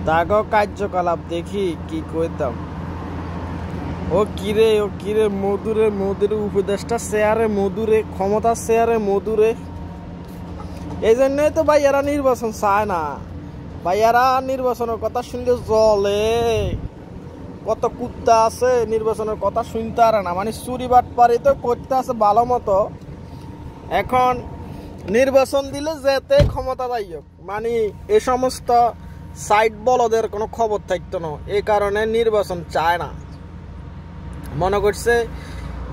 তাগো কার্যকলাপ দেখি কি কইতাম। ও কিরে মধুরে উপদেষ্টা শেয়ারে মধুরে ক্ষমতা শেয়ারে মধুরে। এই জন্যই তো ভাইয়ারা নির্বাচন চায় না। ভাইয়ারা নির্বাচনের কথা শুনলে জলে। কত কুত্তা আছে নির্বাচনের কথা শুনতে আর না, মানে চুরি বাটপারি তো করতে আছে ভালো মতো। এখন নির্বাচন দিলে যেতে ক্ষমতা পাইক, মানে এ সমস্ত সাইড বলদের কোনো খবর থাকতো না, এই কারণে নির্বাচন চায় না। মনে করছে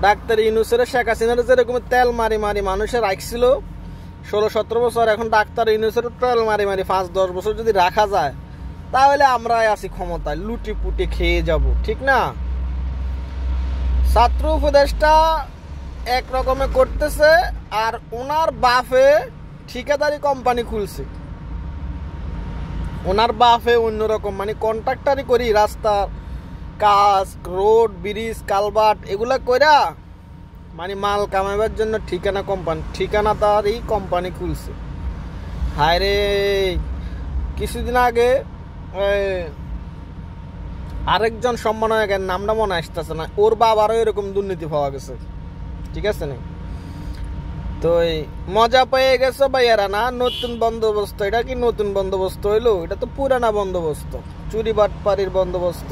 ডাক্তার ইউনূসের শেখ হাসিনার যেরকম তেল মারি মানুষের রাখছিল 16-17 বছর, এখন ডাক্তার ইউনূসের তেল মারি 5-10 বছর যদি রাখা যায় তাহলে আমরাই আছি ক্ষমতায়, লুটি পুটি খেয়ে যাব, ঠিক না? ছাত্র উপদেষ্টা এক রকমে করতেছে, আর ওনার বাপে ঠিকাদারি কোম্পানি খুলছে। ওনার বাপে অন্যরকম, মানে কন্ট্রাক্টারি করি রাস্তার কাজ, রোড, ব্রিজ, কালভার্ট এগুলা কইরা মানে মাল কামাইবার জন্য ঠিকানাদারি কোম্পানি খুলছে। হায় রে, কিছুদিন আগে আরেকজন সম্মানকের নামটা মনে আসতেছে না, ওর বাবারও এরকম দুর্নীতি পাওয়া গেছে, ঠিক আছে না? তো মজা পেয়ে গেছো ভাইয়ারা না? নতুন বন্দোবস্ত, এটা কি নতুন বন্দোবস্ত হইলো? এটা তো পুরানা বন্দোবস্ত, চুরি বাটপারির বন্দোবস্ত।